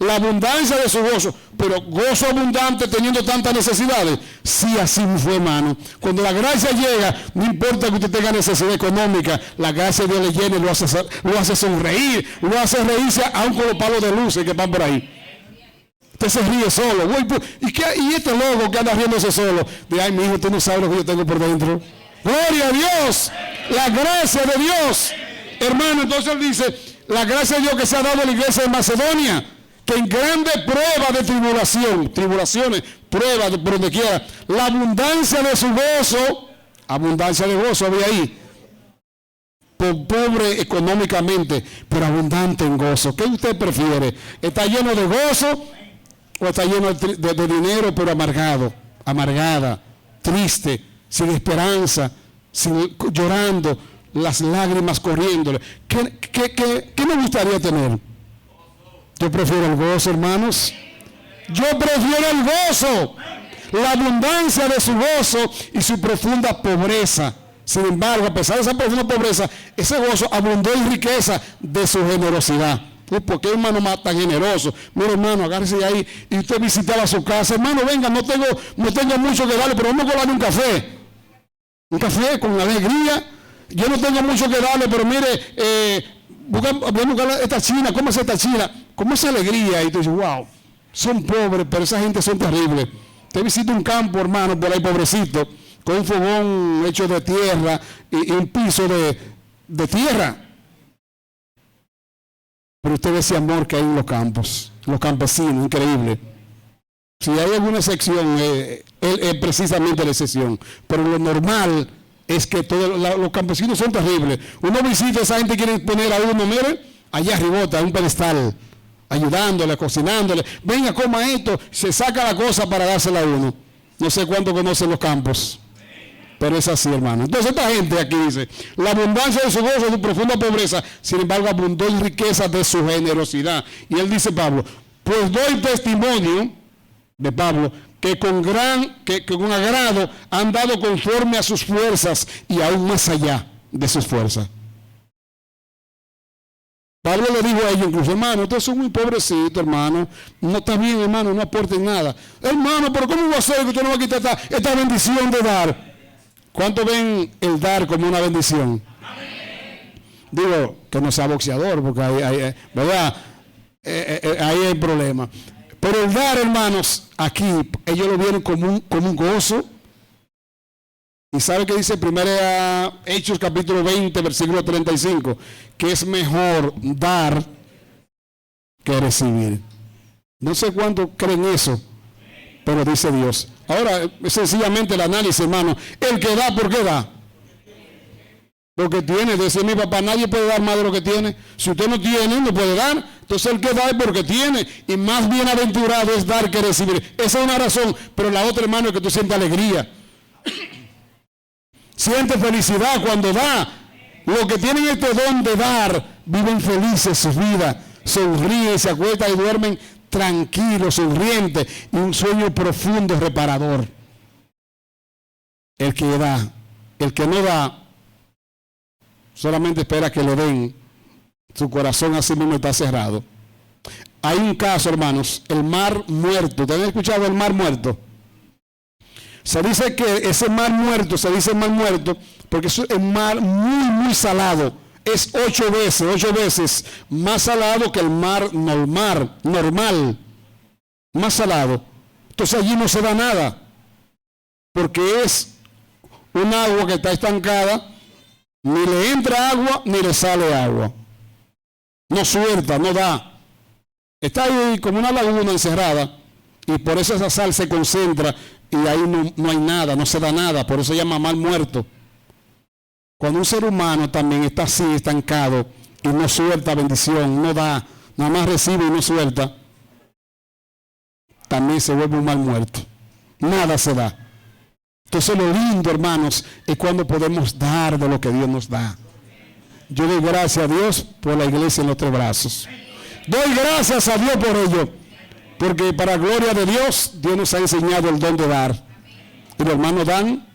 [SPEAKER 2] la abundancia de su gozo, pero gozo abundante teniendo tantas necesidades, sí, así fue, hermano. Cuando la gracia llega, no importa que usted tenga necesidad económica, la gracia de Dios le llena y lo hace sonreír, lo hace reírse aún con los palos de luces que van por ahí. Usted se ríe solo. ¿Y este loco que anda riéndose solo? De, ay, mi hijo, tú no sabes lo que yo tengo por dentro. Gloria a Dios, la gracia de Dios. Hermano, entonces él dice, la gracia de Dios que se ha dado a la iglesia de Macedonia, que en grande prueba de tribulaciones, pruebas por donde quiera, la abundancia de su gozo, abundancia de gozo había ahí, pobre económicamente, pero abundante en gozo. ¿Qué usted prefiere? ¿Está lleno de gozo o está lleno de dinero pero amargada, triste, sin esperanza, llorando, las lágrimas corriéndole? ¿Qué me gustaría tener? Yo prefiero el gozo, hermanos. Yo prefiero el gozo, la abundancia de su gozo y su profunda pobreza. Sin embargo, a pesar de esa profunda pobreza, ese gozo abundó en riqueza de su generosidad. ¿Por qué hermano más tan generoso? Mira, hermano, agárrese de ahí y usted visitaba su casa. Hermano, venga, no tengo mucho que darle, pero vamos a darle un café. Un café con alegría. Yo no tengo mucho que darle, pero mire, voy a buscar esta china, ¿cómo es esta china? ¿Cómo es alegría? Y tú dices, wow, son pobres, pero esa gente son terribles. Te visita un campo, hermano, por ahí pobrecito, con un fogón hecho de tierra y un piso de tierra. Pero usted ve ese amor que hay en los campos, los campesinos, increíble. Si hay alguna excepción, es precisamente la excepción. Pero lo normal es que todos los campesinos son terribles. Uno visita a esa gente, quiere poner a uno, mire, allá arribota, en un pedestal, ayudándole, cocinándole. Venga, coma esto, se saca la cosa para dársela a uno. No sé cuánto conocen los campos, pero es así, hermano. Entonces esta gente aquí dice, la abundancia de su gozo, su profunda pobreza, sin embargo abundó en riqueza de su generosidad. Y él dice, Pablo, pues doy testimonio de Pablo, que con agrado han dado conforme a sus fuerzas y aún más allá de sus fuerzas. Pablo le dijo a ellos incluso, hermano, ustedes son muy pobrecitos, hermano. No está bien, hermano, no aporten nada. Hermano, pero ¿cómo va a ser que usted no va a quitar esta bendición de dar? ¿Cuánto ven el dar como una bendición? Amén. Digo, que no sea boxeador, porque ¿verdad? Ahí hay problema. Pero el dar, hermanos, aquí ellos lo vieron como un gozo. Y sabe que dice 1 Hechos capítulo 20, versículo 35, que es mejor dar que recibir. No sé cuánto creen eso, pero dice Dios. Ahora, sencillamente el análisis, hermano, el que da, ¿por qué da? Porque tiene, decía mi papá, nadie puede dar más de lo que tiene. Si usted no tiene, no puede dar. Entonces el que da es porque tiene. Y más bienaventurado es dar que recibir. Esa es una razón. Pero la otra, hermano, es que tú sientes alegría. Sientes felicidad cuando da. Los que tienen este don de dar, viven felices sus vidas. sonríen, se acuestan y duermen tranquilos, sonrientes, y un sueño profundo, reparador. El que da, el que no da, solamente espera que le den. Su corazón así mismo está cerrado. Hay un caso, hermanos, el mar muerto. ¿Ustedes han escuchado el mar muerto? Se dice que ese mar muerto, se dice mar muerto, porque es un mar muy, muy salado. Es 8 veces más salado que el mar normal. Más salado. Entonces allí no se da nada. Porque es un agua que está estancada. Ni le entra agua, ni le sale agua. No suelta, no da. Está ahí como una laguna encerrada. Y por eso esa sal se concentra. Y ahí no hay nada, no se da nada. Por eso se llama mar muerto. Cuando un ser humano también está así, estancado, y no suelta bendición, no da, nada más recibe y no suelta, también se vuelve un mal muerto. Nada se da. Entonces lo lindo, hermanos, es cuando podemos dar de lo que Dios nos da. Yo doy gracias a Dios por la iglesia en los Tres Brazos. Doy gracias a Dios por ello, porque para gloria de Dios, Dios nos ha enseñado el don de dar. Y los hermanos dan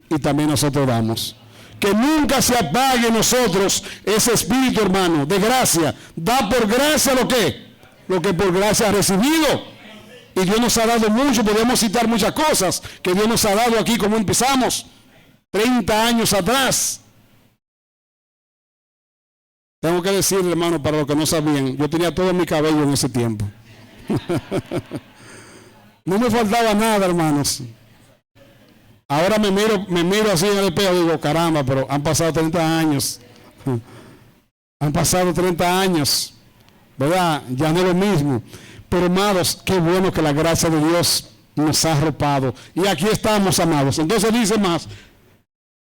[SPEAKER 2] y también nosotros damos. Que nunca se apague en nosotros ese espíritu, hermano, de gracia. Da por gracia lo que por gracia ha recibido. Y Dios nos ha dado mucho. Podemos citar muchas cosas que Dios nos ha dado aquí, como empezamos 30 años atrás. Tengo que decirle, hermano, para los que no sabían, yo tenía todo mi cabello en ese tiempo. No me faltaba nada, hermanos. Ahora me miro así en el espejo y digo, caramba, pero han pasado 30 años. Han pasado 30 años, ¿verdad? Ya no es lo mismo. Pero, amados, qué bueno que la gracia de Dios nos ha arropado. Y aquí estamos, amados. Entonces dice más,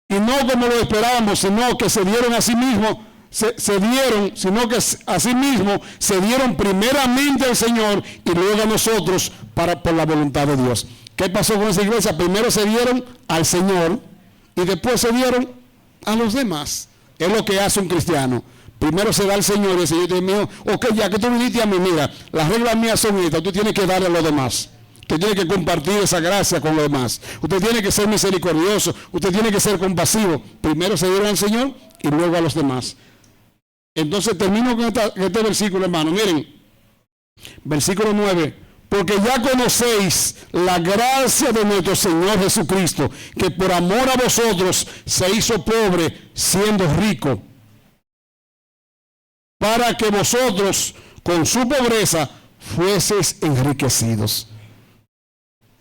[SPEAKER 2] y no como lo esperábamos, sino que se dieron a sí mismos, sino que a sí mismos se dieron primeramente al Señor y luego a nosotros por la voluntad de Dios. ¿Qué pasó con esa iglesia? Primero se dieron al Señor y después se dieron a los demás. Es lo que hace un cristiano. Primero se da al Señor y el Señor dice, mío, ok, ya que tú viniste a mí, mira, las reglas mías son estas, tú tienes que darle a los demás. Usted tiene que compartir esa gracia con los demás. Usted tiene que ser misericordioso, usted tiene que ser compasivo. Primero se dieron al Señor y luego a los demás. Entonces termino con este versículo, hermano. Miren, versículo 9. Porque ya conocéis la gracia de nuestro Señor Jesucristo, que por amor a vosotros se hizo pobre siendo rico, para que vosotros con su pobreza fueseis enriquecidos.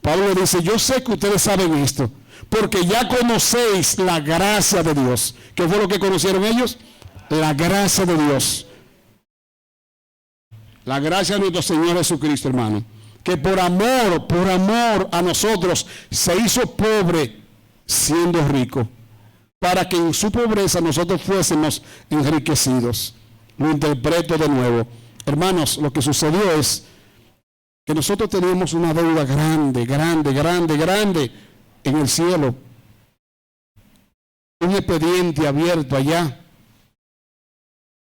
[SPEAKER 2] Pablo dice, yo sé que ustedes saben esto, porque ya conocéis la gracia de Dios. ¿Qué fue lo que conocieron ellos? La gracia de Dios. La gracia de nuestro Señor Jesucristo, hermano. Que por amor a nosotros se hizo pobre siendo rico, para que en su pobreza nosotros fuésemos enriquecidos. Lo interpreto de nuevo. Hermanos, lo que sucedió es que nosotros teníamos una deuda grande en el cielo. Un expediente abierto allá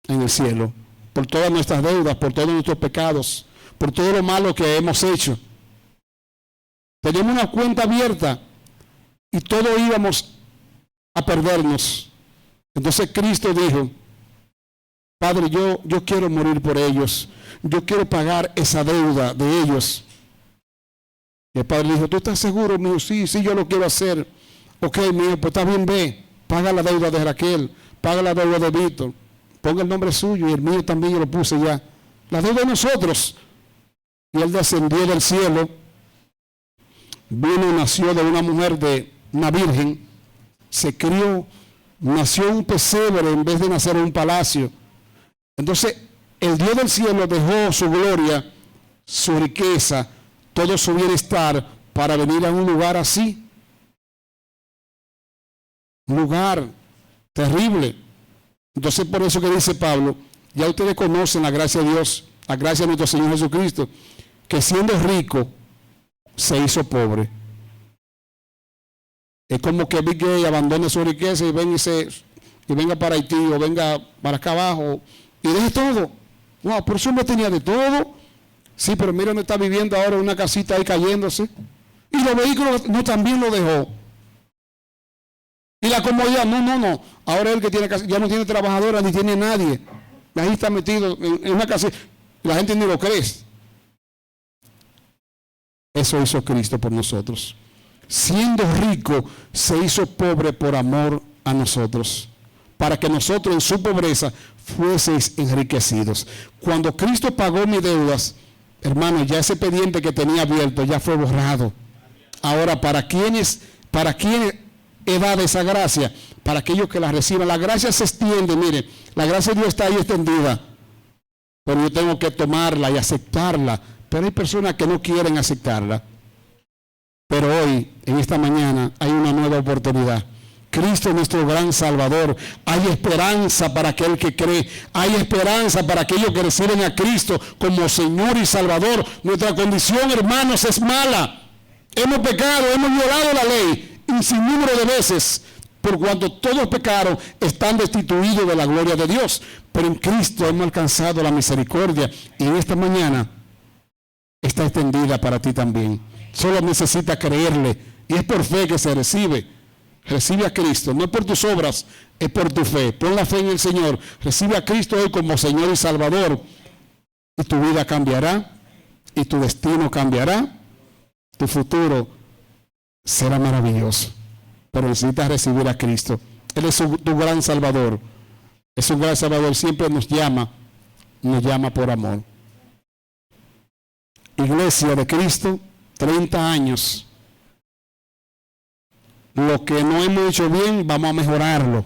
[SPEAKER 2] en el cielo, por todas nuestras deudas, por todos nuestros pecados, por todo lo malo que hemos hecho. Teníamos una cuenta abierta y todos íbamos a perdernos. Entonces Cristo dijo, Padre, yo quiero morir por ellos, yo quiero pagar esa deuda de ellos. Y el Padre dijo, ¿tú estás seguro, mío? Sí, yo lo quiero hacer. Ok, mío, pues está bien, ve, paga la deuda de Raquel, paga la deuda de Víctor, ponga el nombre suyo y el mío también, yo lo puse ya. La deuda de nosotros. Y él descendió del cielo, vino, nació de una mujer, de una virgen, se crió, nació en un pesebre en vez de nacer en un palacio. Entonces, el Dios del cielo dejó su gloria, su riqueza, todo su bienestar para venir a un lugar así. Un lugar terrible. Entonces, por eso que dice Pablo, ya ustedes conocen la gracia de Dios, la gracia de nuestro Señor Jesucristo, que siendo rico se hizo pobre. Es como que Bill Gates abandone su riqueza y venga para Haití o venga para acá abajo y deje todo Wow, pero ese hombre tenía de todo. Sí, pero mira, no está viviendo ahora en una casita ahí cayéndose. Y los vehículos no, también lo dejó. Y la comodidad, no. Ahora él que tiene casa, ya no tiene trabajadora ni tiene nadie. Ahí está metido en una casa. La gente ni lo cree. Eso hizo Cristo por nosotros. Siendo rico, se hizo pobre por amor a nosotros, para que nosotros en su pobreza fueseis enriquecidos. Cuando Cristo pagó mis deudas, hermano, ya ese pendiente que tenía abierto ya fue borrado. Ahora, ¿para quiénes he dado esa gracia? Para aquellos que la reciban. La gracia se extiende, mire, la gracia de Dios está ahí extendida, pero yo tengo que tomarla y aceptarla. Pero hay personas que no quieren aceptarla. Pero hoy, en esta mañana, hay una nueva oportunidad. Cristo es nuestro gran Salvador. Hay esperanza para aquel que cree. Hay esperanza para aquellos que reciben a Cristo como Señor y Salvador. Nuestra condición, hermanos, es mala. Hemos pecado, hemos violado la ley y sin número de veces. Por cuanto todos pecaron, están destituidos de la gloria de Dios. Pero en Cristo hemos alcanzado la misericordia. Y en esta mañana está extendida para ti también. Solo necesita creerle. Y es por fe que se recibe. Recibe a Cristo. No es por tus obras, es por tu fe. Pon la fe en el Señor. Recibe a Cristo hoy como Señor y Salvador. Y tu vida cambiará. Y tu destino cambiará. Tu futuro será maravilloso. Pero necesitas recibir a Cristo. Él es tu gran Salvador. Es un gran Salvador. Siempre nos llama por amor. Iglesia de Cristo, 30 años. Lo que no hemos hecho bien, vamos a mejorarlo.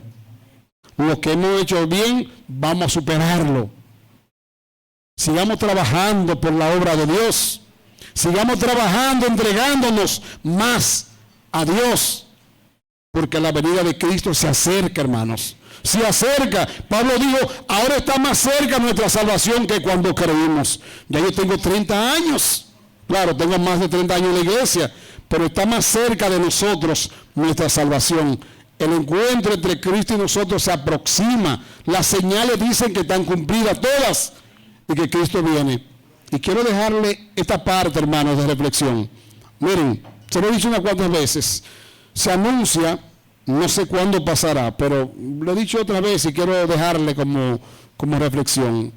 [SPEAKER 2] Lo que hemos hecho bien, vamos a superarlo. Sigamos trabajando por la obra de Dios. Sigamos trabajando, entregándonos más a Dios. Porque la venida de Cristo se acerca, hermanos. Se acerca. Pablo dijo, ahora está más cerca nuestra salvación que cuando creímos. Ya yo tengo 30 años. Claro, tengo más de 30 años en la iglesia. Pero está más cerca de nosotros nuestra salvación. El encuentro entre Cristo y nosotros se aproxima. Las señales dicen que están cumplidas todas y que Cristo viene. Y quiero dejarle esta parte, hermanos, de reflexión. Miren, se lo he dicho unas cuantas veces. Se anuncia, no sé cuándo pasará, pero lo he dicho otra vez y quiero dejarle como reflexión.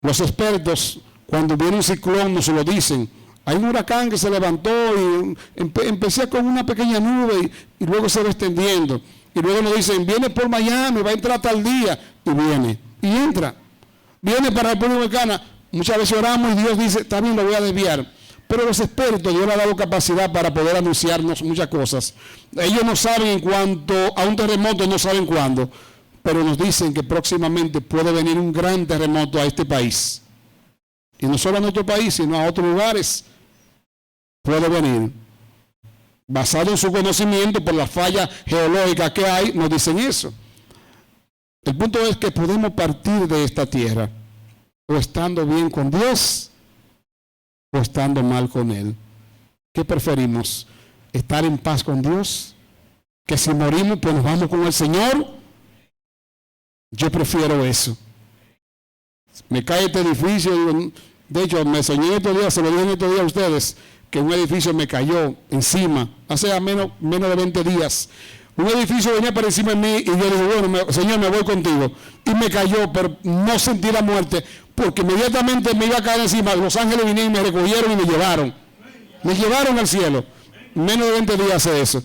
[SPEAKER 2] Los expertos, cuando viene un ciclón, nos lo dicen. Hay un huracán que se levantó y empecé con una pequeña nube y luego se va extendiendo. Y luego nos dicen, viene por Miami, va a entrar tal día. Y viene, y entra. Viene para la República Dominicana. Muchas veces oramos y Dios dice, está bien, lo voy a desviar. Pero los expertos, Dios le ha dado capacidad para poder anunciarnos muchas cosas. Ellos no saben en cuanto a un terremoto, no saben cuándo. Pero nos dicen que próximamente puede venir un gran terremoto a este país. Y no solo a nuestro país, sino a otros lugares. Puede venir. Basado en su conocimiento por la falla geológica que hay, nos dicen eso. El punto es que podemos partir de esta tierra o estando bien con Dios o estando mal con Él. ¿Qué preferimos? ¿Estar en paz con Dios? ¿Que si morimos pues nos vamos con el Señor? Yo prefiero eso. Me cae este edificio, de hecho me soñé estos días, se lo dije estos días a ustedes, que un edificio me cayó encima, hace menos de 20 días. Un edificio venía por encima de mí y yo dije, bueno, Señor, me voy contigo. Y me cayó, pero no sentí la muerte, porque inmediatamente me iba a caer encima. Los ángeles vinieron y me recogieron y me llevaron. Me llevaron al cielo. Menos de 20 días hace eso.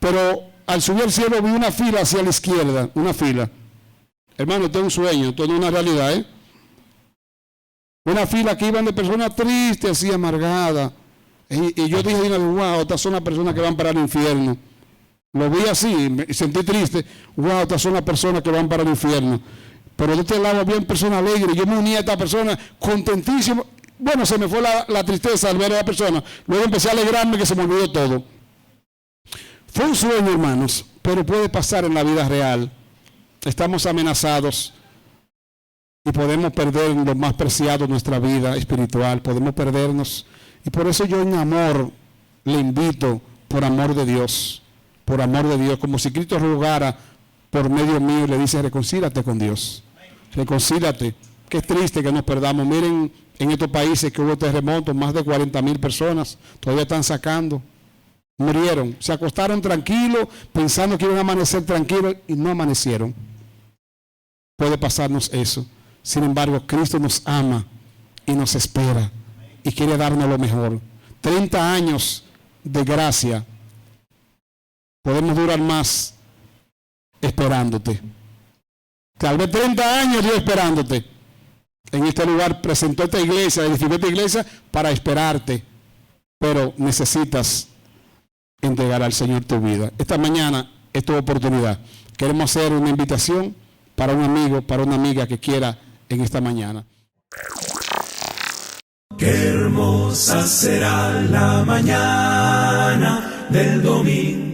[SPEAKER 2] Pero al subir al cielo vi una fila hacia la izquierda, una fila. Hermano, esto es un sueño, esto no es una realidad, ¿eh? Una fila que iban de personas tristes, así amargadas. Y yo dije, wow, estas son las personas que van para el infierno. Lo vi así, me sentí triste. Wow, estas son las personas que van para el infierno. Pero de este lado había personas alegres. Yo me uní a esta persona contentísimo. Bueno, se me fue la tristeza al ver a la persona. Luego empecé a alegrarme que se me olvidó todo. Fue un sueño, hermanos, pero puede pasar en la vida real. Estamos amenazados y podemos perder lo más preciado de nuestra vida espiritual. Podemos perdernos. Y por eso yo en amor le invito, por amor de Dios, como si Cristo rogara por medio mío y le dice, reconcílate con Dios, reconcílate, Qué triste que nos perdamos. Miren, en estos países que hubo terremotos, más de 40,000 personas todavía están sacando. Murieron, se acostaron tranquilos, pensando que iban a amanecer tranquilos y no amanecieron. Puede pasarnos eso. Sin embargo, Cristo nos ama y nos espera y quiere darnos lo mejor. 30 años de gracia. Podemos durar más esperándote. Tal vez 30 años Dios esperándote. En este lugar presentó esta iglesia, edificó esta iglesia para esperarte. Pero necesitas entregar al Señor tu vida. Esta mañana es tu oportunidad. Queremos hacer una invitación para un amigo, para una amiga que quiera en esta mañana.
[SPEAKER 3] Qué hermosa será la mañana del domingo.